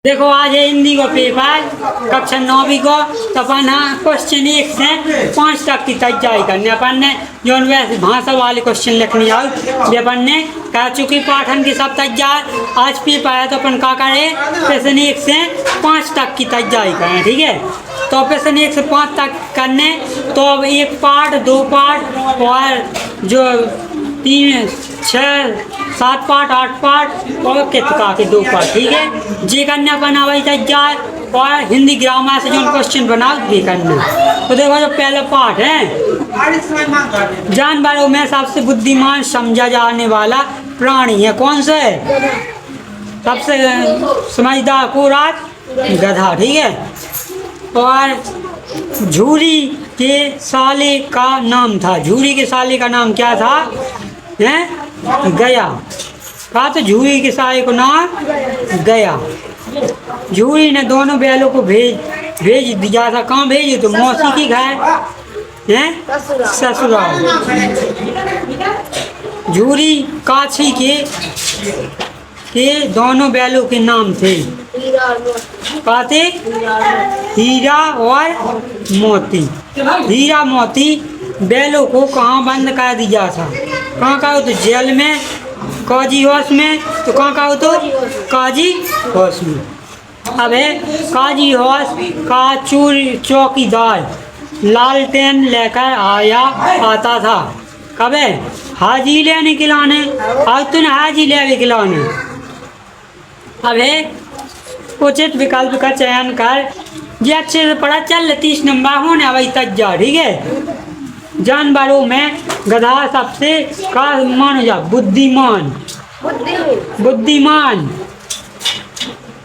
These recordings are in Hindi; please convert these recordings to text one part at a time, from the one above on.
देखो आज है हिंदी को पेपर कक्षा 9वीं को। तो अपन क्वेश्चन 1 से 5 तक की तैयारी करने अपन ने जो वैसे भाषा वाले क्वेश्चन लिखने आओ ये अपन ने कह चुकी पाठन की सब तैयार। आज पेपर आया तो अपन क्या करें, क्वेश्चन 1 से 5 तक की तैयारी करें, ठीक है। तो क्वेश्चन 1 से 5 तक करने तो अब 1 पार्ट 2 पार्ट और जो 3 6 7 पार्ट 8 पार्ट और कितना के 2 पार्ट, ठीक है। जी करने बना वही तैयार और हिंदी ग्रामर से जो क्वेश्चन बनाओ ये करना। तो देखो जो पहला पार्ट है, जानवरों में सबसे बुद्धिमान समझा जाने वाला प्राणी है कौन सा है? सबसे समझदार पूरा गधा, ठीक है। और झूरी के साले का नाम था, झूरी के साले का नाम क्या था? है गया। कहा तो झूरी के साले को नाम गया। झूरी ने दोनों बैलों को भेज दिया था। कहाँ भेजी? तो मौसी की घर है ससुराल। झूरी काछी के दोनों बैलों के नाम थे कहते हीरा और मोती। हीरा मोती बैलों को कहाँ बंद कर दिया था? कहाँ कहो तो जेल में, काजी हाउस में। तो कहाँ कहो तो काजी हाउस में। अब है काजी हाउस का चौकीदार लालटेन लेकर आता था। कब है? हाजी लेने खिलाने। आज तो हाजी ले खिलाने। अब है उचित विकल्प का चयन कर ये अच्छे से पढ़ा चल 30 नंबर होने वही तक जा, ठीक है। जानवरों में गधा सबसे का मानो जा बुद्धिमान। बुद्धिमान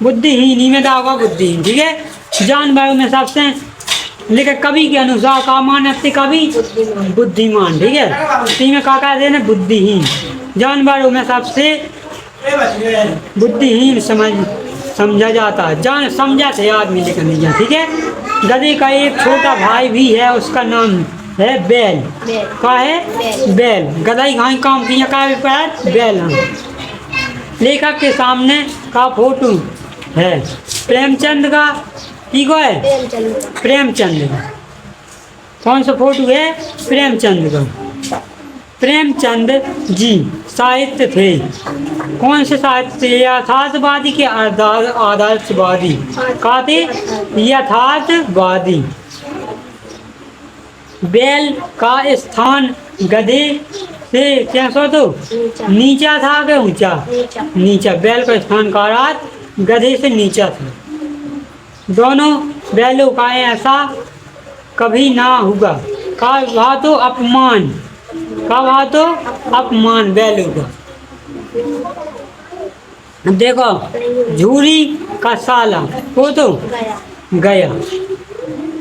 बुद्धिहीन ही में होगा बुद्धिहीन, ठीक है। जानवरों में सबसे लेकिन कवि के अनुसार का मानते कवि बुद्धिमान, ठीक है। इसी में का कहते हैं बुद्धिहीन। जानवरों में सबसे बुद्धिहीन समझा जाता है। जान समझा थे आदमी लेकिन नहीं, ठीक है। गधे का एक छोटा भाई भी है, उसका नाम है बैल। का है? बैल। गधा ही घाई काम किया का पैर बैल। लेखक के सामने का फोटो है प्रेमचंद का। ठीक है, प्रेमचंद का कौन सा फोटो है? प्रेमचंद का। प्रेमचंद जी साहित्य थे। कौन से साहित्य थे? यथार्थवादी के आदर्शवादी? कहा थे यथार्थवादी। बैल का स्थान गधे से कैसा तो नीचा था क्या ऊंचा? नीचा। बैल का स्थान का गधे से नीचा था। दोनों बैलों का ऐसा कभी ना होगा। कहा तो अपमान। कहा तो अपमान बैलों का। देखो झूरी का साला वो तो गया।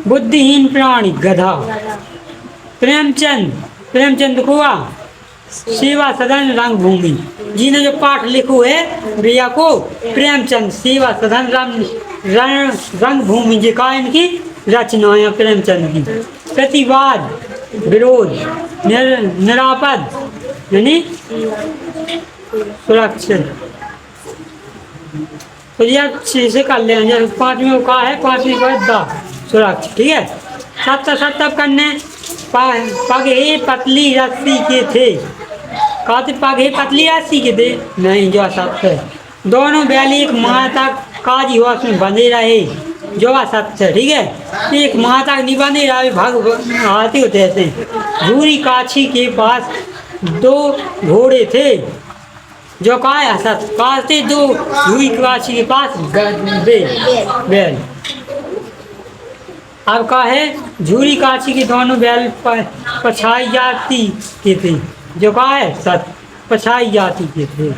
बुद्धिहीन प्राणी गधा। प्रेमचंद कुआ सेवा सदन रंगभूमि। जी ने जो पाठ लिखो है भैया को प्रेमचंद सेवा सदन रंगभूमि जी का इनकी रचना है प्रेमचंद की। प्रतिवाद विरोध निरापद यानी सुरक्षित। तो ये अच्छे से कर लें। जैसे 5वीं का है 5वीं का दा सुरक्षित, ठीक है। सब करने पगे पतली रस्सी के थे। कहते पगे पतली रस्सी के थे नहीं, जो सत्य है। दोनों बैल एक माह तक काजी हाउस में बंधे रहे, जो सत्य है, ठीक है। एक माह तक नहीं बंधे रहे, भाग आते होते ऐसे। झूरी काछी के पास 2 घोड़े थे, जो का है सत्य। कहते 2 झूरी काछी के पास बैल। अब का है झूरी काछी के दोनों बैल पछाई जाती के थे, जो का है सत पछाई जाती के थे।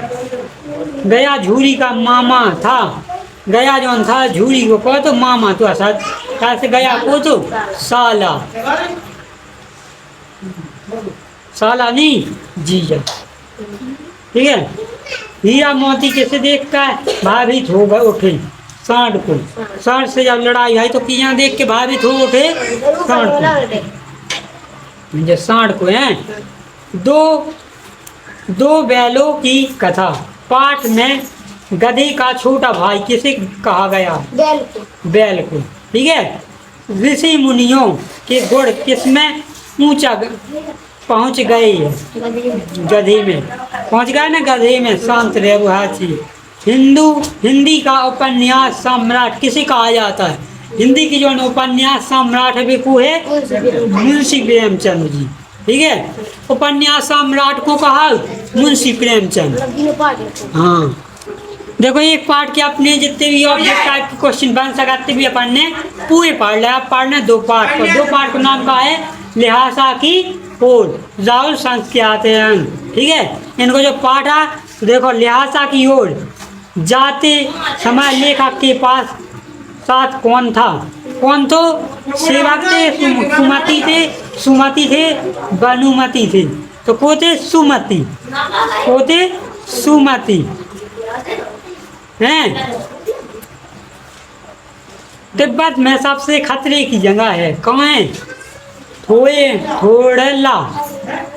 गया झूरी का मामा था। गया जो था झूरी को कहो तो मामा तो असत। कैसे गया को तो साला। साला नहीं जीजा, ठीक है। हीरा मोती कैसे देखता है? भयभीत हो गए उठे सांड को। सांड से जब लड़ाई है तो किया देख के भयभीत हो उठे सांड को। जो सांड को है दो बैलों की कथा। पाठ में गधे का छोटा भाई किसे कहा गया? बैल को। बैल को। ठीक है। ऋषि मुनियों के गुण किसमें ऊंचा पहुंच गए? गधे में पहुंच गए ना, गधे में। शांत रहे वो है चीज। हिंदी का उपन्यास सम्राट किसे कहा जाता है? हिंदी की जो उपन्यास सम्राट है वो है मुंशी प्रेमचंद जी। ठीक है। उपन्यास सम्राट को कहा मुंशी प्रेमचंद। हाँ, देखो एक पार्ट के अपने जितने भी ऑब्जेक्ट टाइप के क्वेश्चन बन सकते भी अपन ने पूरे पढ़ लिया। आप पढ़ना 2 पार्ट को। 2 पार्ट का नाम का है लिहाजा की ओर, राहुल संस के आते हैं। ठीक है। इनको जो पाठ है तो देखो, लिहाजा की ओर जाते समय लेखक के पास साथ कौन था? कौन तो? सेवक थे, सुमति थे, बनुमति थे। तो को थे? सुमति। को थे? सुमति हैं। तिब्बत में सबसे खतरे की जगह है, कहाँ है? थोड़ला।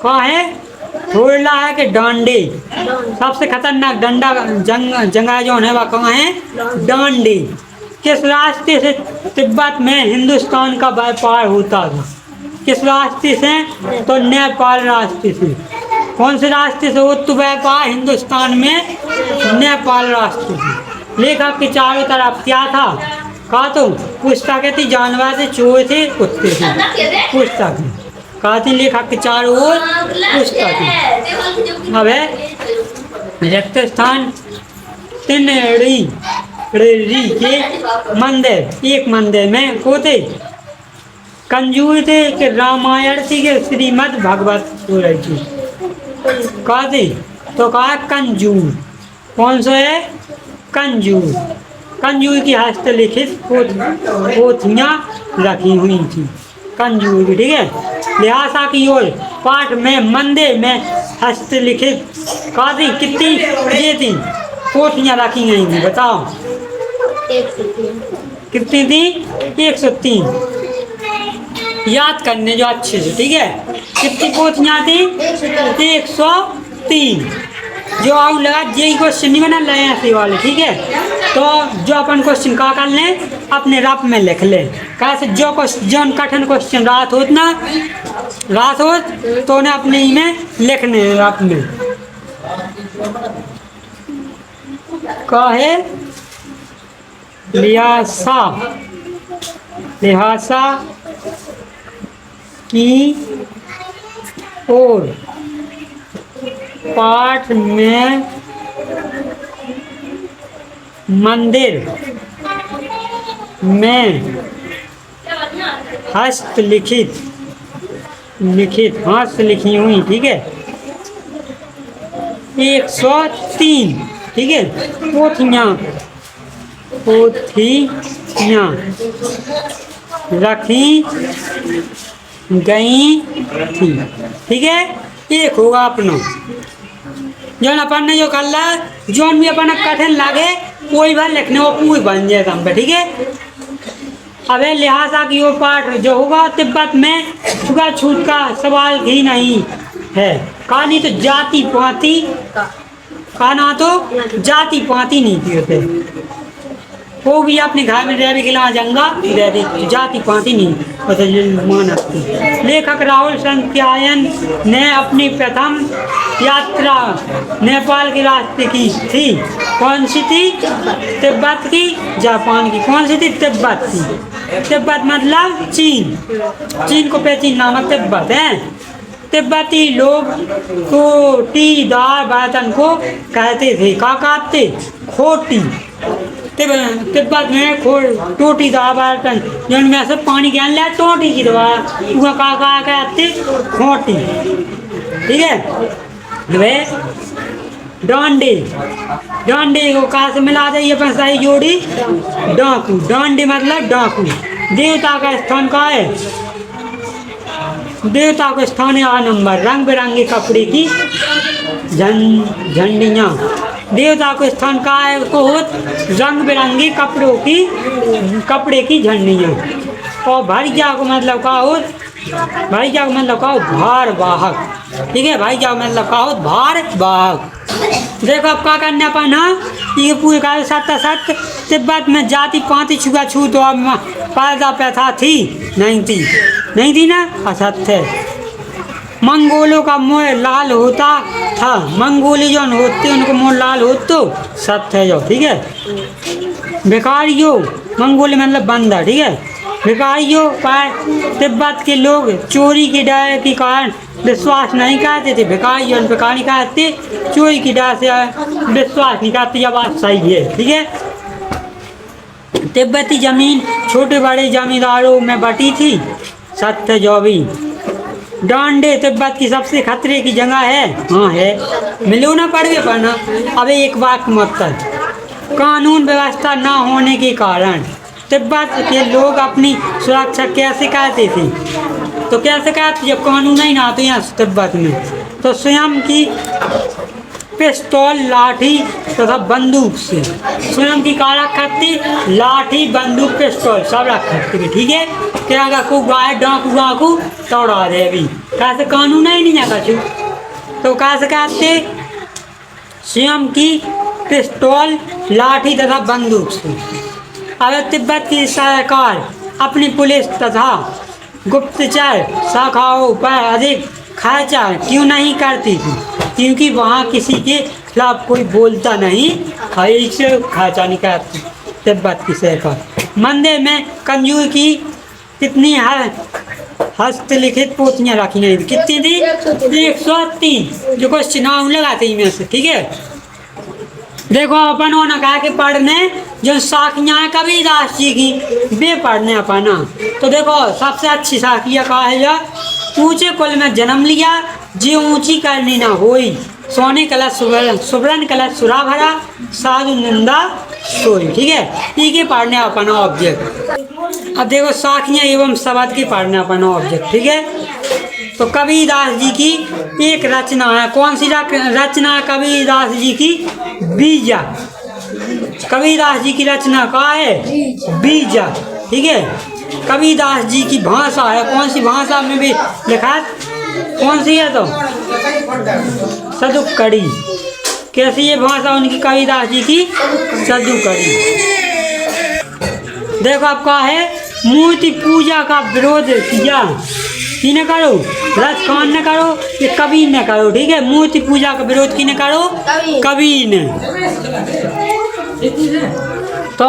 कहाँ है? थोड़ला है कि डांडे? सबसे खतरनाक डंडा जगह जो है वह कहाँ है? डांडे। किस रास्ते से तिब्बत में हिंदुस्तान का व्यापार होता था? किस रास्ते से? तो नेपाल रास्ते से। कौन से रास्ते से होता व्यापार हिंदुस्तान में? नेपाल रास्ते से। लेखक के चारों तरफ क्या था? कहा तो पुस्तकें थी, जानवर थे, चूहे थे, कुत्ते थे। पुस्तक कहा थी लेखक के चारों ओर पुस्तक। अब है रिक्त स्थान तिनरी के मंदिर। एक मंदिर में को थे? कंजूर थे कि रामायण थी कि श्रीमद् भागवत हो रही थी? कहा थी? तो कहा कंजूर। कौन सा है? कंजूर। कंजूर की हस्तलिखित पोथियाँ रखी हुई थी। कंजूर की। ठीक है। लिहाजा की ओर पाठ में मंदिर में हस्तलिखित कहा थी? कितनी ये थी पोथियाँ रखी गई थी? बताओ 103। कितनी थी? 103। याद करने जो अच्छे से। ठीक है। कितनी पोथियाँ थी? 103। जो आउट लगा यही क्वेश्चन नहीं बना लाए ऐसे वाले। ठीक है। तो जो अपन क्वेश्चन का कर लें अपने रफ में लिख लें। कैसे जो कठिन क्वेश्चन रात हो तो उन्हें अपने ही में लिखने रफ में। कहे लिहाजा की ओर पाठ में मंदिर में हस्तलिखित लिखी हुई। ठीक है। 103। ठीक है। पोथियाँ रखी गई थी। ठीक है। एक होगा अपना जो अपन ने जो कर ला, जो भी अपन कठिन लगे कोई बार लिखने वो पूरी बन जाएगा हम पे। ठीक है। अब लिहाजा की वो पाठ जो होगा तिब्बत में छुआ छूट का सवाल ही नहीं है। कहानी तो जाति पाति का ना तो जाति पाति नहीं थी होते। वो भी अपने घर में रह भी खिला जंगा रह जाति पाति नहीं मानती। लेखक राहुल संत्यायन ने अपनी प्रथम यात्रा नेपाल के रास्ते की थी। कौन सी थी? तिब्बत की, जापान की। कौन सी थी? तिब्बत की। तिब्बत मतलब चीन। चीन को पेचीन नामक तिब्बत है। तिब्बती लोग खोटीदार बर्तन को कहते थे। क्या कहते? खोटी। तिब्बत में टोटीदार बर्तन जिनमें से पानी ज्ञान लिया टोटी की दवा वह का कहते? खोटी। ठीक है। वे डांडे को कहा से मिला दे? ये अपन सही जोड़ी डाकू। डांडे मतलब डाकू। देवता का स्थान का है? देवता का स्थान है 8 नंबर। रंग बिरंगे कपड़े की झंडियाँ। देवता को स्थान का है उसको रंग बिरंगे कपड़े की झंडियाँ। और भैया को मतलब का हो? भैया को मतलब का हो भार वाहक। ठीक है। भैया को मतलब का हो भार वाहक। देखो अब क्या करना अपन, हाँ ये पूरे का सत्य सत्य तिब्बत में जाति पाति छुआ छू तो अब पैदा पैथा थी नहीं थी ना, असत्य। मंगोलों का मुँह लाल होता था, मंगोली जो होते उनको मुँह लाल हो तो सत्य है जो, ठीक है। भिखारियों, मंगोली मतलब बंदर, ठीक है। भिखारियों पर तिब्बत के लोग चोरी के डर के कारण विश्वास नहीं करते थे। भिखारी और भिखारी कहते चोरी की डर से विश्वास नहीं करते, यह बात सही है, ठीक है। तिब्बती जमीन छोटे बड़े जमींदारों में बटी थी, सत्य जो भी। डांडे तिब्बत की सबसे खतरे की जगह है, हाँ है, मिलो ना पड़ गए पढ़ना। अब एक वाक्य मतलब, कानून व्यवस्था ना होने के कारण तिब्बत के लोग अपनी सुरक्षा कैसे करते थे? तो कैसे करते जब कानून नहीं ना, तो यहाँ तिब्बत में तो स्वयं की पिस्तौल लाठी तथा बंदूक से, स्वयं की कार रखती लाठी बंदूक पिस्तौल सब रखती, ठीक है। क्या अगर को गाय डाकू वाकू तोड़ा दे, अभी कैसे कानून ही नहीं कछु, तो कैसे कहते स्वयं की पिस्तौल लाठी तथा बंदूक से। अब तिब्बत की सरकार अपनी पुलिस तथा गुप्तचर शाखाओं पर अधिक खर्चा क्यों नहीं करती थी? क्योंकि वहाँ किसी के खिलाफ कोई बोलता नहीं, खर्चा नहीं करती तिब्बत की सरकार। मंदिर में कंजूर की कितनी हस्तलिखित पोथियाँ रखी नहीं थी? कितनी थी? 103, जो कुछ चुनाव लगाते इनमें से, ठीक है। देखो अपन होना कहा कि पढ़ने जो साखियाँ कबीरदास जी की वे पढ़ने अपना। तो देखो सबसे अच्छी साखिया कहा है, जो ऊंचे कुल में जन्म लिया जो ऊंची करनी ना होई, सोने कलश सुवर्ण कलश सुरा भरा साधु निंदा सोई, ठीक है। ठीक है, पढ़ने अपना ऑब्जेक्ट। अब देखो साखियाँ एवं शब्द की पढ़ने अपना ऑब्जेक्ट, ठीक है। तो कबीरदास जी की एक रचना है, कौन सी रचना है कबीरदास जी की? बीजा। कबीरदास जी की रचना का है? बीजा, ठीक है। कबीरदास जी की भाषा है, कौन सी भाषा में भी लिखा है? कौन सी है? तो सदुक्कड़ी। कैसी ये भाषा उनकी कबीरदास जी की? सदुक्कड़ी। देखो आपका है मूर्ति पूजा का विरोध किया, की न करो, रस खान न करो, ये कबीर न करो, ठीक है। मूर्ति पूजा का विरोध की न करो, कबीर ने। तो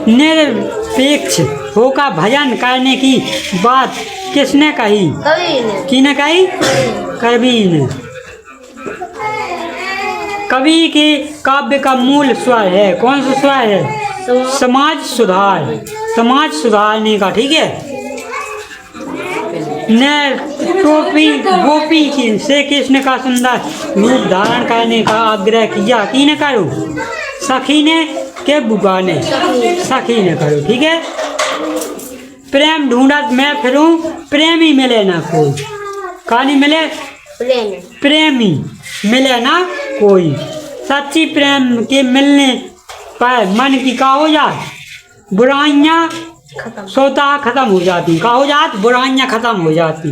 निरपेक्ष होकर भजन करने की बात किसने कही? की न कही? कबीर ने। कबीर के काव्य का मूल स्वर है, कौन सा स्वर है? समाज सुधार, समाज सुधारने का, ठीक है। ने टोपी गोपी की से कृष्ण का सुंदर रूप धारण करने का आग्रह किया, की न करो, सखी ने के बुआ ने, सखी ने करो, ठीक है। प्रेम ढूंढत मैं फिरूं, प्रेमी मिले ना कोई, कहानी मिले प्रेमी मिले ना कोई। सच्ची प्रेम के मिलने पर मन की का हो जाए, बुराइयां स्वतः खत्म हो जाती, का हो जाती, बुराइयां खत्म हो जाती।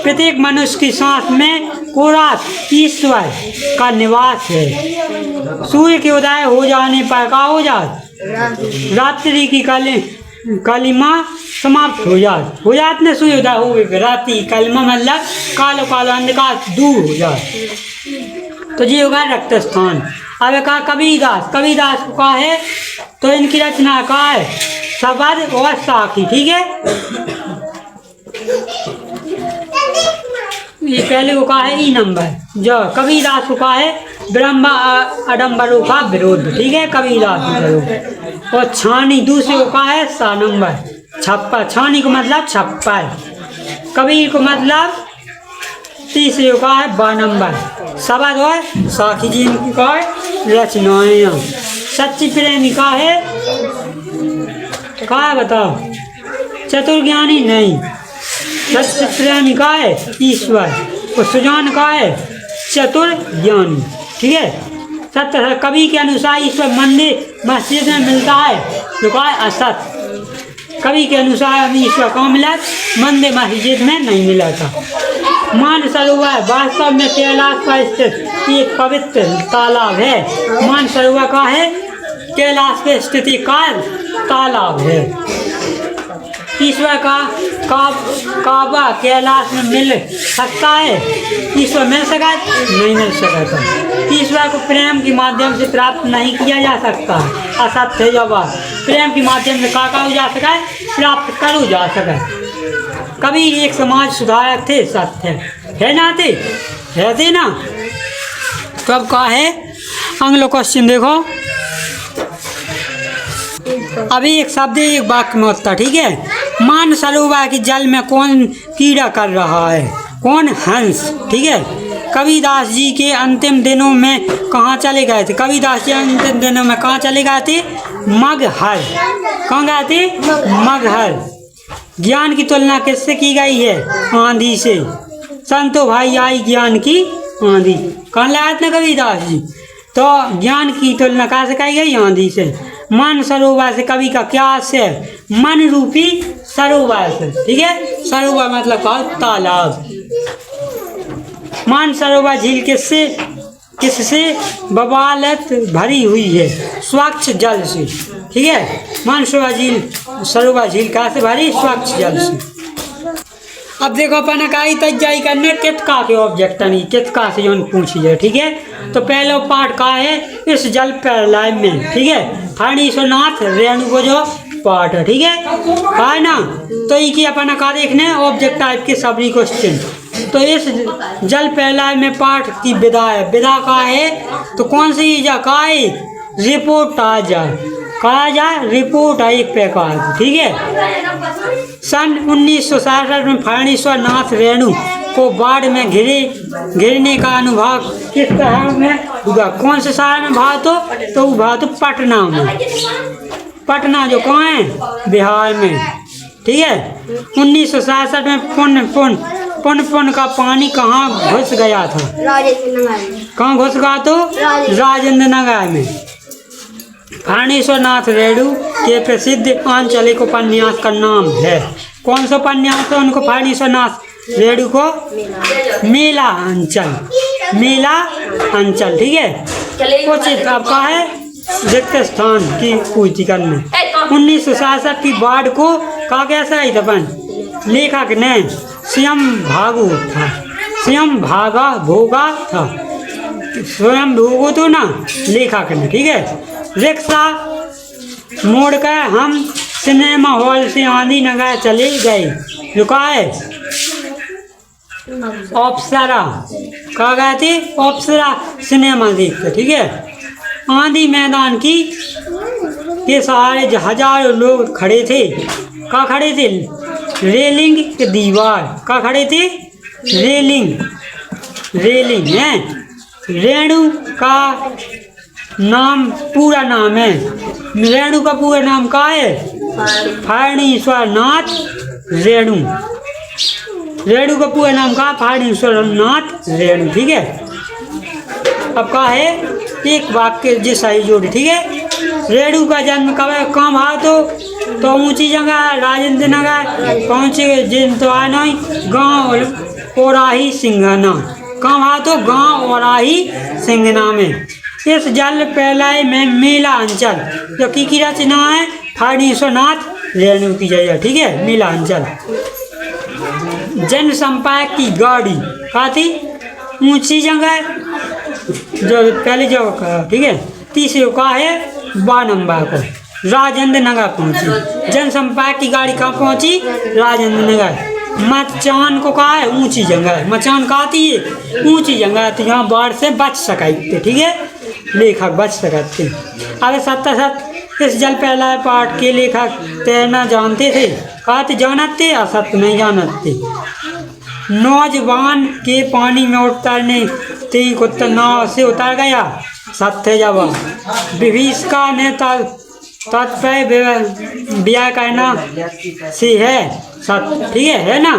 प्रत्येक मनुष्य की सांस में कोरात ईश्वर का निवास है। सूर्य के उदय हो जाने पर का हो जाती, रात्रि की कलिमा समाप्त हो जात ने सूर्य उदय हो गए, रात्रि कलिमा मतलब कालो कालो अंधकार दूर हो जाए, तो ये होगा रक्त स्थान। अब कहा कबीरदास को कहा है, तो इनकी रचना कहा है शब्द और साखी, ठीक है। ये पहले को कहा है ई नंबर, जो कबीरदास को कहा है ब्रह्मा आडम्बरों का विरोध, ठीक है, कबीरदास का विरोध। और छानी दूसरे को कहा है सा नंबर, छप्पर, छानी को मतलब छप्पर, कबीर को मतलब तीसरे को कहा है बा नंबर, शब्द और साखी जी का रचनाएं। सच्ची प्रेमी का है, कहा है बताओ? चतुर्ज्ञानी नहीं, सच्ची प्रेमी का है ईश्वर, और सुजान का है चतुर ज्ञानी, ठीक है। सत्य कवि के अनुसार ईश्वर मंदिर मस्जिद में मिलता है, तो कहा है असत। कवि के अनुसार ईश्वर कहाँ मिला? मंदिर मस्जिद में नहीं मिला था। मानसरोवर वास्तव में कैलाश पर स्थित एक पवित्र तालाब है। मानसरोवर का है कैलाश पे स्थित एक तालाब है। ईश्वर का काबा कैलाश में मिल सकता है? ईश्वर मिल सका? नहीं मिल सकता। ईश्वर को प्रेम के माध्यम से प्राप्त नहीं किया जा सकता। असत्य है जवाब। प्रेम के माध्यम से का हो जा सका है? प्राप्त करो जा सका। कभी एक समाज सुधारक थे, सत्य है ना थे, है ना। तो अब का है अगला क्वेश्चन देखो। अभी एक शब्द एक वाक्य में होता, ठीक है। मानसरोवर के जल में कौन कीड़ा कर रहा है? कौन? हंस, ठीक है। कबीरदास जी के अंतिम दिनों में कहाँ चले गए थे? कबीरदास जी अंतिम दिनों में कहाँ चले गए थे? मगहर। कहाँ गए थे? मगहर। ज्ञान की तुलना किससे की गई है? आंधी से। संतो भाई आई ज्ञान की आंधी। कहाँ लाए थे कबीरदास जी? तो ज्ञान की तुलना कहाँ से की गई? आंधी से। मानसरोवर से कवि का क्या आशय है? मन रूपी सरोवर से, ठीक है। सरोवर मतलब का तालाब। मानसरोवर झील किससे बवालत भरी हुई है? स्वच्छ जल से, ठीक है। सरोवर झील कहाँ से भरी? स्वच्छ जल से। अब देखो अपन का तजाई करने कितका के ऑब्जेक्ट नहीं कितका से जोन पूछिए, ठीक है। तो पहला पाठ का है इस जल प्रलय में, ठीक है। फणीश्वरनाथ रेणु को जो पाठ है, ठीक है ना। तो ये अपन का देखने ऑब्जेक्ट टाइप के सभी क्वेश्चन। तो इस जल प्रलय में पाठ की विधा है। विधा का है तो कौन सी जा का है? रिपोर्ट आ जाए, कहा जाए रिपोर्ट है एक प्रकार, ठीक है। सन 1967 में फणीश्वरनाथ रेणु को बाढ़ में घिरने का अनुभव किस शहर में हुआ? कौन से शहर में भाव? तो भाव तो पटना में। पटना जो कहाँ है? बिहार में, ठीक है। 1967 में पुन का पानी कहाँ घुस गया था? कहाँ घुस गया? तो राजेंद्र नगर में। फणीश्वरनाथ रेणु के प्रसिद्ध आंचलिक उपन्यास का नाम है? कौन सा उपन्यास है उनको? फणीश्वरनाथ रेणु को मेला अंचल, ठीक है। उचित आपका है रिक्त स्थान की पूर्ति करने। 1967 की बाढ़ को का कैसा ही अपन लेखक ने स्वयं भोगा था। स्वयं भोगो तो ना लेखक ने, ठीक है। रिक्शा मोड़कर हम सिनेमा हॉल से आंधी नगर चले गए। रुका है अप्सरा, कहा गए थे? अप्सरा सिनेमा देखते, ठीक है। आंधी मैदान के सहारे हजारों लोग खड़े थे। कहाँ खड़े थे? रेलिंग के दीवार। कहाँ खड़े थे? रेलिंग है। रेणु का पूरा नाम है। रेणु का पूरा नाम का है? फणीश्वरनाथ रेणु। रेणु का पूरा नाम का? फणीश्वरनाथ रेणु, ठीक है। अब का है एक वाक्य जैसा ही जोड़ी, ठीक है। रेणु का जन्म कब कहाँ हुआ? तो ऊंची जगह राजेंद्र नगर पहुँचे जिन तो नहीं गाँव ओराही सिंघना। कहाँ हुआ? तो गाँव ओराही सिंघना में। इस जल प्रलय में मेला अंचल जो की रचना है? फणीश्वरनाथ रेणु की जगह, ठीक है। मेला अंचल जनसंपर्क की गाड़ी कहा थी? ऊंची जगह जो पहले जो, ठीक है। तीसरे का है 12 नंबर को राजेंद्र नगर पहुंची। जनसंपर्क की गाड़ी कहाँ पहुंची? राजेंद्र नगर। मचान को कहा है? ऊंची जगह। मचान कहा थी? ऊंची जगह थी, यहाँ बाढ़ से बच सकते, ठीक है। लेखक बच सकते। अरे सत्य इस जल प्रलय पाठ के लेखक तैरना जानते थे? कहा थे जानते? असत्य नहीं जानते। नौजवान के पानी में उतरने ते कुत्ता नाव से उतर गया। सत्य जवाब। विभीषिका ने तत्पर्य ब्याह करना से है? सत्य, ठीक है ना।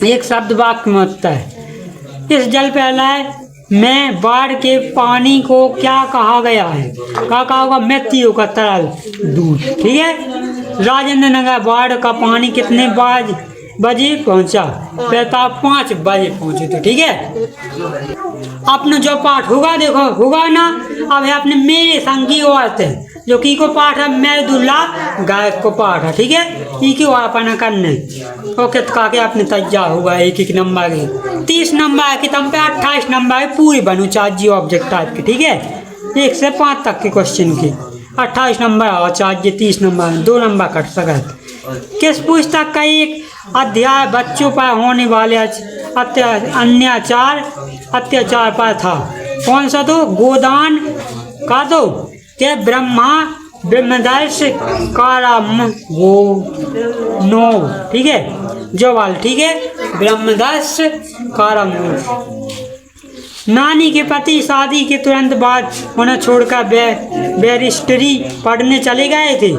एक शब्द वाक्य में होता है। इस जल प्रलय में बाढ़ के पानी को क्या कहा गया है? क्या कहा होगा? मृत्यु का तरल दूध, ठीक है। राजेंद्र नगर बाढ़ का पानी कितने बजे पहुंचा, फिर तो आप 5 बजे पहुंचे थे, ठीक है। अपना जो पाठ होगा देखो होगा ना, अब है अपने मेरे संगी औरत है जो की को पाठ है मैदुल्ला गायक को पाठ है, ठीक है। ई क्यों अपना करने ओके तो काके अपने तैयार होगा एक नंबर के 30 नंबर की तम पे 28 नंबर पूरी बनू चाहिए ऑब्जेक्ट टाइप की, ठीक है। 1 से 5 तक के क्वेश्चन की 28 नंबर आओ चाहिए, 30 नंबर 2 नंबर कट सकते। किस पुस्तक का एक अध्याय बच्चों पर होने वाले अत्याचार पर था? कौन सा? तो गोदान का दो के ब्रह्मदर्श काराम वो नो, ठीक है। जवाल, ठीक है, ब्रह्मदर्श काराम। नानी के पति शादी के तुरंत बाद उन्हें छोड़कर बैरिस्टरी पढ़ने चले गए थे।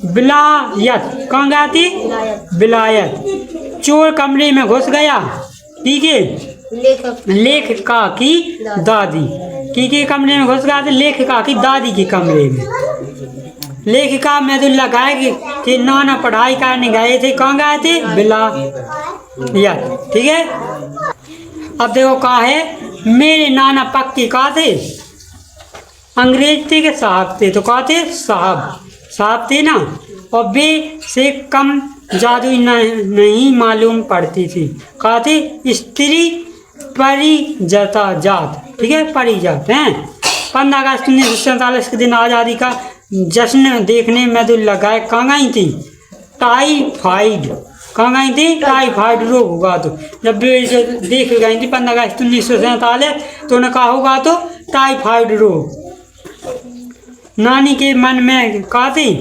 विलायत, कहाँ गए थे? विलायत। चोर कमरे में घुस गया, ठीक है, लेखिका की दादी के कमरे में घुस गया थे, लेखिका की दादी के कमरे में। लेखिका मैदुल्ला गायक के नाना पढ़ाई करने गए थे, कहाँ गए थे? विलायत, ठीक है। अब देखो कहा है मेरे नाना पक्के कहा थे? अंग्रेज थे के साहब थे? तो कहा थे साहब थे ना। और वे से कम जादू नहीं मालूम पड़ती थी, कहा थे स्त्री परिजात, ठीक है, परिजात हैं। 15 अगस्त 1947 के दिन आज़ादी का जश्न देखने मैदुल्ला गायक कहाँ गई थी? टाइफाइड, कहाँ गई थी? टाइफाइड रोग होगा तो जब भी इसे देख गई थी 15 अगस्त 1947 तो उन्हें कहा होगा तो टाइफाइड रोग। नानी के मन में कहा थी?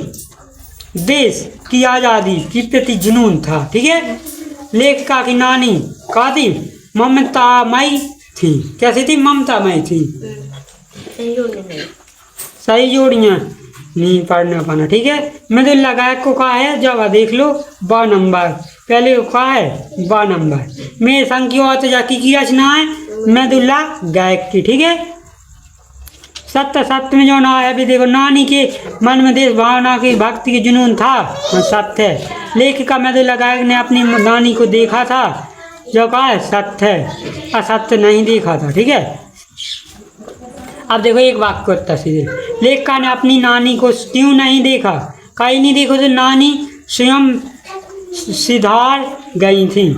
देश की आज़ादी के प्रति जुनून था, ठीक है। लेखिका की नानी कहा थी? ममतामयी थी। कैसी थी? ममतामयी थी। सही जोड़ियाँ नहीं पढ़ना पाना, ठीक है। मैदुल्ला गायक को कहा है जब देख लो 2 नंबर, पहले को कहा है 2 नंबर। मेरे संग की औरत जाकी की रचना है मैदुल्ला गायक की, ठीक है। सत्य में जो ना है अभी देखो, नानी के मन में देश भावना की भक्ति की जुनून था, सत्य है। लेखिका मैदुल्ला गायक ने अपनी नानी को देखा था, जो कहा है सत्य है, असत्य नहीं देखा था, ठीक है। अब देखो एक वाक्य को उत्तर सीधे, लेखिका ने अपनी नानी को क्यों नहीं देखा? कहीं नहीं देखो तो नानी स्वयं सिधार गई थी,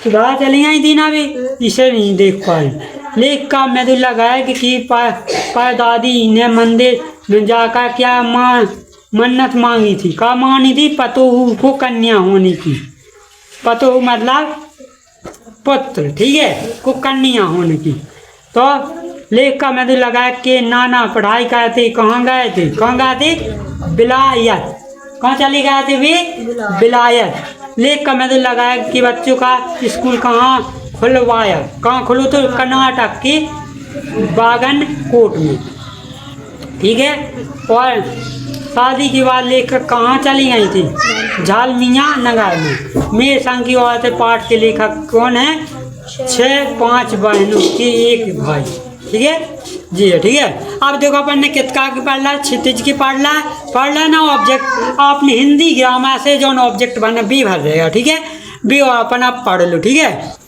सुधार चली गई थी ना, भी इसे नहीं देख पाए। लेखिका मैदुल्ला गायक की परदादी ने मंदिर में जाकर क्या मन्नत मांगी थी? क्या मांगी थी? पतोहू को कन्या होने की। पतोहू मतलब पुत्र, ठीक है, को कन्या होने की। तो लेखिका मैदुल्ला गायक के नाना पढ़ाई करते कहाँ गए थे? विलायत। कहाँ चले गए थे वे? विलायत। लेखिका मैदुल्ला गायक के बच्चों का स्कूल कहाँ खुलवाया? कहाँ खुलो? तो कर्नाटक के बागनकोट में, ठीक है। और शादी के बाद लेखक कहाँ चली गई थी? झालमिया नगर में। मेरे संग की औरत पाठ के लेखक कौन है? 5 बहनों के एक भाई, ठीक है जी, ठीक है। अब देखो अपन ने कितका की पढ़ ला, क्षितिज की पढ़ ला ना। ऑब्जेक्ट आपने हिंदी ग्रामर से जो ऑब्जेक्ट बना भी भर रहेगा, ठीक है। भी अपन आप पढ़ लो, ठीक है।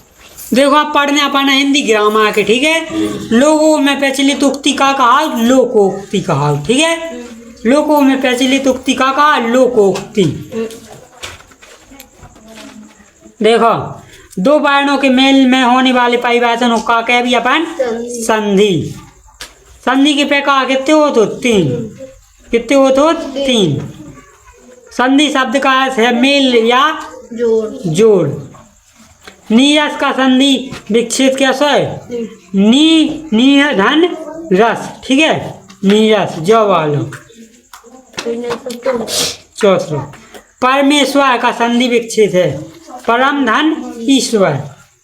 देखो आप पढ़ने अपना हिंदी ग्रामर के, ठीक है। लोगों में प्रचलित उक्ति का कहा? लोकोक्ति कहा, ठीक है। लोगों में प्रचलित उक्ति का कहा? लोकोक्ति। देखो 2 वर्णों के मेल में होने वाले परिवर्तनों का कह भी अपन संधि। संधि के प्रकार कितने हो तो 3, कितने हो तो 3। संधि शब्द का अर्थ है मेल या जोड़। नीरस का संधि विकसित कैसा है? नी धन रस, ठीक है, नीरस जो वालो। चौथा परमेश्वर का संधि विकसित है परम धन ईश्वर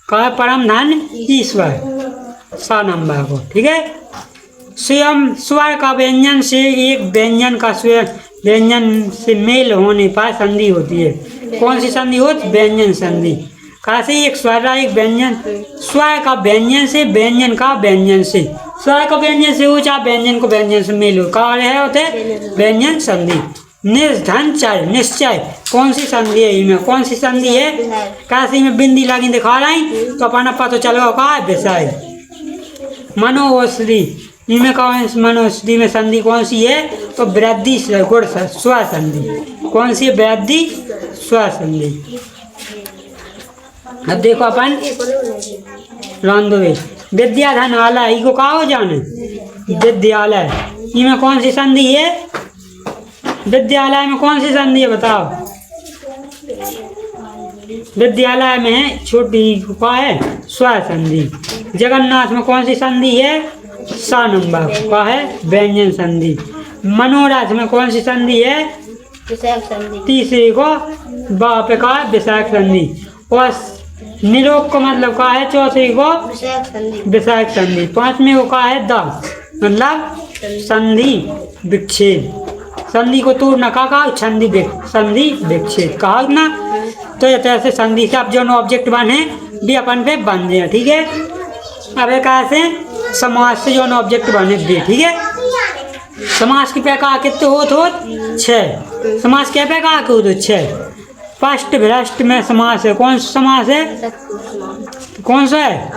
का, परम धन ईश्वर 6 नंबर को, ठीक है। स्वयं स्वर का व्यंजन से एक व्यंजन का स्वयं व्यंजन से मेल होने पर संधि होती है। कौन सी संधि होती? व्यंजन संधि। कैसे? एक स्वर एक व्यंजन, स्वर का व्यंजन से, व्यंजन का व्यंजन से, स्वर का व्यंजन से ऊंचा, व्यंजन को व्यंजन से मेल हो, कहा है होते व्यंजन संधि। निर्धनचर निश्चय कौन सी संधि है इनमें? कौन सी संधि है? कैसे में बिंदी लगी दिखा रही तो अपना पता चलेगा का विषय। मनोऔषधि इनमें कौन मनोऔषधि में संधि कौन सी है? तो वृद्धि गुण स्व संधि। कौन सी है? वृद्धि स्व संधि। अब देखो अपन रामदेव विद्याधन आलय इको का हो जाने विद्यालय इनमें कौन सी संधि है? विद्यालय में कौन सी संधि है बताओ? विद्यालय में है छोटी का है स्व संधि। जगन्नाथ में कौन सी संधि है? स नंबर का है व्यंजन संधि। मनोरथ में कौन सी संधि है? विषयक संधि। तीसरी को बाप का विषयक संधि। और निरोग को मतलब का है चौथी को विषयक संधि। विषयक संधि। पांचवी को का है द मतलब संधि विच्छेद। संधि को तोड़ना का कहा? संधि विच्छेद कहा ना। तो ये तरह से संधि से अब जो ऑब्जेक्ट बने भी अपन पे बन गए। ठीक है। अब एक ऐसे समाज से जो ऑब्जेक्ट बने भी। ठीक है। समाज के प्रकार कितने हो? 6 समाज के प्रकार के हो? 6। फर्स्ट भ्रष्ट में समास है। कौन सा समास है? कौन सा है?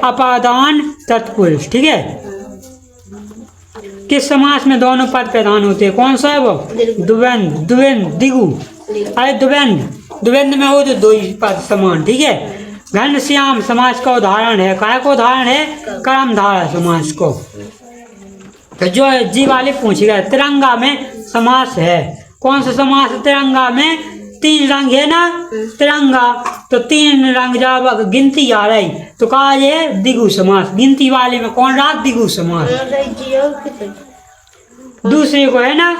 अपादान तत्पुरुष। ठीक है। किस समास में दोनों पद प्रधान होते हैं? कौन सा है वो? द्वंद्व द्वंद्व दिगु। अरे द्वंद्व में हो तो 2 ही पद समान। ठीक है। घनश्याम समास का उदाहरण है। काय को उदाहरण है? कर्मधारय समास को। तो जो जी वाले पूछेगा तिरंगा में समास है। कौन सा समास? तिरंगा में 3 रंग है ना तिरंगा। तो 3 रंग जब गिनती आ रही तो कहा ये दिगु समास। गिनती वाले में कौन रहा? दिगु समास। दूसरे को है ना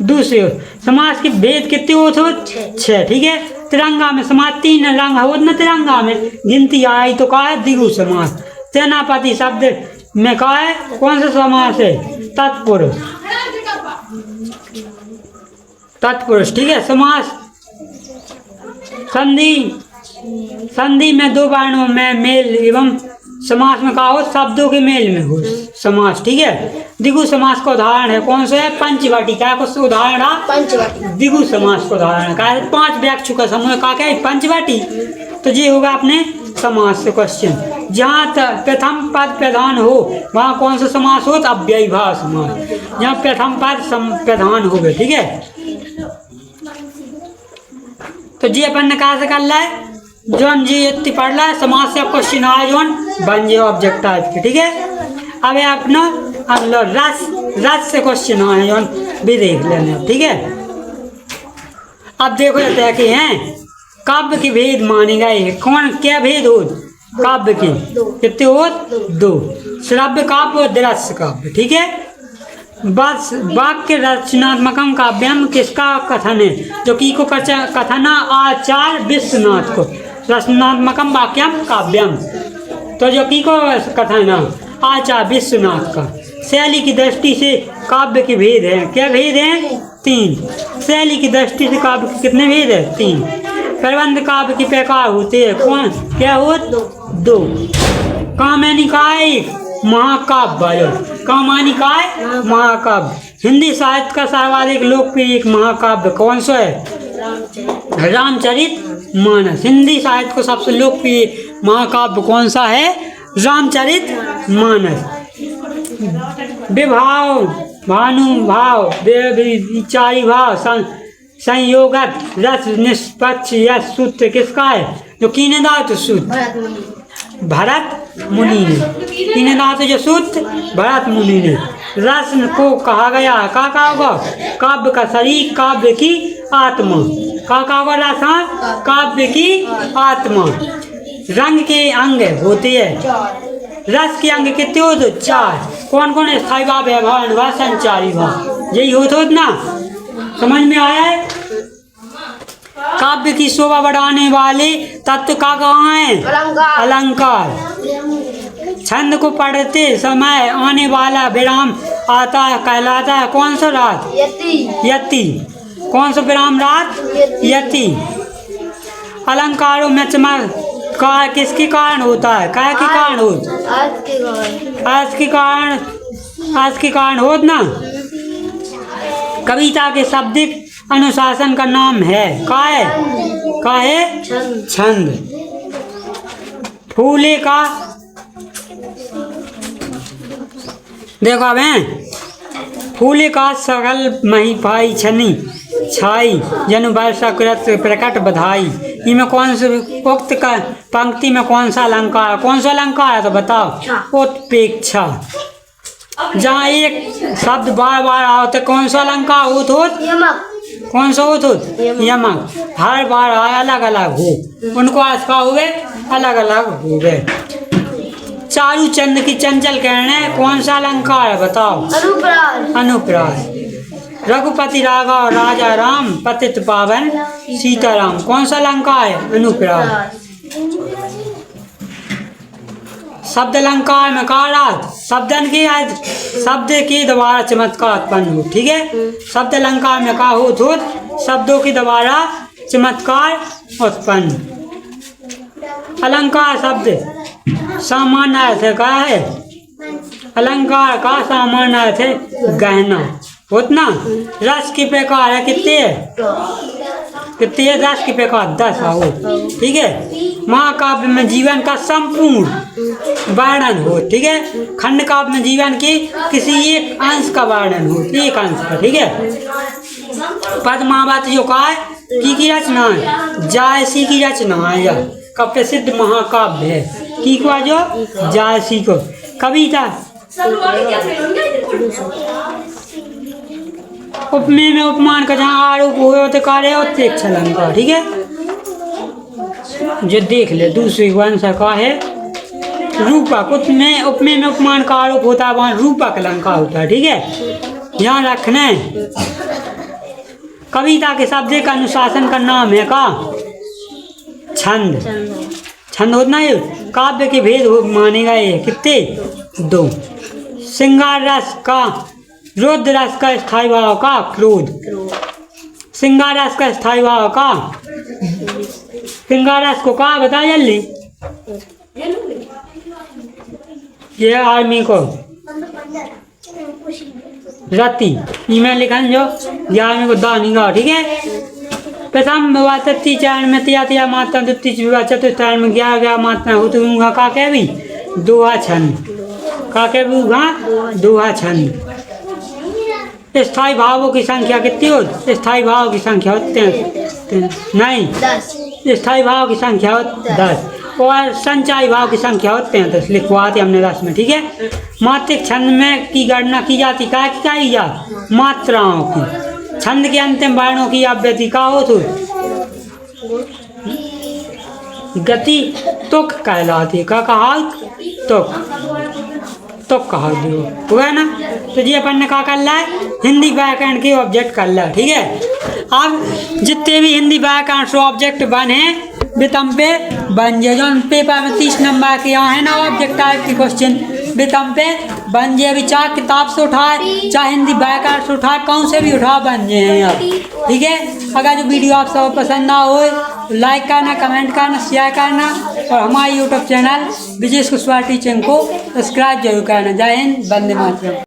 दूसरे समास के भेद कितने होते हो? 6। ठीक है। तिरंगा में समास 3 रंग हो ना तिरंगा में गिनती आई तो कहा है दिगु समास। सेनापति शब्द में कहा है कौन सा समास है? तत्पुरुष। तत्पुरुष। ठीक है। समास संधि में 2 वर्णों में मेल एवं समास में कहा हो शब्दों के मेल में हो समास। ठीक है। दिगु समास का उदाहरण है। कौन सा है? पंचवटी। क्या कुछ उदाहरण है? पंचवटी। दिगु समास का उदाहरण है। 5 व्यक्ति का समूह का क्या है? पंचवटी। तो ये होगा अपने समास से क्वेश्चन। जहाँ प्रथम पद प्रधान हो वहाँ कौन सा समास हो? तो अव्ययीभाव समास। जहाँ प्रथम पद प्रधान हो गए। ठीक है। तो जी अपन ने कहा से कर ला है जोन जी इतनी पढ़ ला है समाज से क्वेश्चन आए जोन बन जाए ऑब्जेक्ट टाइप के। ठीक है। अब अपना हम लोग रस से क्वेश्चन आए जोन भी देख लेना। ठीक है। अब देखो जाते हैं कि हैं काव्य के भेद माने गए हैं। कौन क्या भेद हो? काव्य के कितने हो? 2। श्रव्य काव्य और दृश्य काव्य। ठीक है। बस वाक्य रचनात्मकम काव्यम किसका कथन है? जो की को कथन आचार्य विश्वनाथ को। रचनात्मकम वाक्यम काव्यम तो जो की को कथन आचार्य विश्वनाथ का। शैली की दृष्टि से काव्य के भेद हैं। क्या भेद हैं? 3। शैली की दृष्टि से काव्य के कितने भेद है? 3। प्रबंध काव्य के प्रकार होते हैं। कौन क्या हो? 2। कामनिकाय महाकाव्य। कामनिकाय महाकाव्य। हिंदी साहित्य का सर्वाधिक लोकप्रिय एक महाकाव्य कौन सा है? रामचरित मानस। हिंदी साहित्य को सबसे लोकप्रिय महाकाव्य कौन सा है? रामचरित मानस। विभाव भानुभाव विचारी भाव संयोगत रस निष्पक्ष यह सूत्र किसका है? जो कीने धातु सूत्र भरत मुनि ने। कीने धातु जो सूत्र भरत मुनि ने। रस को कहा गया है का होगा? काव्य का शरीर काव्य की आत्मा। का होगा रस? काव्य की आत्मा। रंग के अंग होते हैं। रस के अंग कितने होते? 4। कौन कौन? स्थायी भाव व्यवहार भाव संचारी भाव। यही होते ना। समझ में आया है? काव्य की शोभा बढ़ाने वाले तत्व का कहाँ है? अलंकार। छंद को पढ़ते समय आने वाला विराम आता है कहलाता है कौन सा राग? यति। कौन सा विराम राग? यति। अलंकारों में चमत्कार किसके कारण होता है? क्या के कारण होता है? आज के कारण आज के कारण हो ना। कविता के शाब्दिक अनुशासन का नाम है का है छंद। फूले का देखो अब फूले का सगल मही पाई छनी छाई जनु वर्षा कृत प्रकट बधाई। इनमें कौन से उक्त का पंक्ति में कौन सा अलंकार है? कौन सा अलंकार है तो बताओ। उत्प्रेक्षा। जहाँ एक शब्द बार बार आओ तो कौन सा अलंकार हो? कौन सा हो? यमक। हर बार आए अलग अलग हो, उनको आज का हुए अलग अलग हो गए। चारू चंद की चंचल किरणें कौन सा अलंकार है बताओ। अनुप्रास। रघुपति राघव राजा राम पतित पावन सीताराम कौन सा अलंकार है? अनुप्रास। शब्द अलंकार में कारात शब्द के द्वारा चमत्कार उत्पन्न हो। ठीक है, शब्द अलंकार में का हो तो शब्दों के द्वारा चमत्कार उत्पन्न। अलंकार शब्द सामान्य अर्थ का है। अलंकार का सामान्य अर्थ है गहना उतना। रस के प्रकार है कितने रस के प्रकार 10 हो। ठीक है, महाकाव्य में जीवन का संपूर्ण वर्णन हो। ठीक है, खंड काव्य में जीवन के किसी एक अंश का वर्णन हो, एक अंश का। ठीक है, पद्मावत जो का है की रचना है, जायसी की रचना है, यह का प्रसिद्ध महाकाव्य है। की को जो जायसी को कविता। उपमेय में उपमान का जहाँ आरोप हुए तो कार्य उत्प्रेक्षा अलंकार। ठीक है, जो देख ले दूसरी वंश का है रूपक। उपमेय में उपमान का आरोप होता है, वहाँ रूपक अलंकार होता है। ठीक है, ध्यान रखना। कविता के शब्द का अनुशासन का नाम है का छंद। छंद होता है काव्य के भेद माने गए कितने 2। श्रृंगार रस का रुद्र रस का स्थायी भाव का क्रोध। श्रृंगार रस का स्थायी भाव का श्रृंगार रस को कहा बता जल्दी। ये आर्मी को रति ईमेल लिखन जो ये आर्मी को दानी का। ठीक है, प्रथम विवाह तृतीय चरण में तिया मात्रा, द्वितीय विवाह चतुर्थ चरण में 11 मात्रा हो तो का कह भी दोहा छंद। का कह भी दोहा छंद। स्थायी भावों की संख्या कितनी हो? स्थायी भाव की संख्या होते हैं नहीं, स्थायी भाव की संख्या होती 10 और संचयी भाव की संख्या होते हैं 10। लिखवाते हमने 10 में। ठीक है, मात्रिक छंद में की गणना की जाती क्या की जाती? मात्राओं की। छंद के अंतिम वर्णों की अव्यति का हो तो गति तुक कहलाती है। का कहा तुक कहा हुआ ना। तो जी अपन ने क्या कर ला है? हिंदी व्याकरण के ऑब्जेक्ट कर ला। ठीक है, अब जितने भी हिंदी व्याकरण से ऑब्जेक्ट बने वितम पे बन जाए। जो पेपर में 30 नंबर के यहाँ है ना ऑब्जेक्ट टाइप के क्वेश्चन वितम पे बन जाए। अभी चाहे किताब से उठाए चाहे हिंदी व्याकरण से उठाए, कौन से भी उठा बन जाए यार। ठीक है, अगर जो वीडियो आप सब पसंद ना हो लाइक करना, कमेंट करना, शेयर करना और हमारे यूट्यूब चैनल विजय कुशवाहा टीचिंग को सब्सक्राइब जरूर करना। जय हिंद, वंदे मातरम।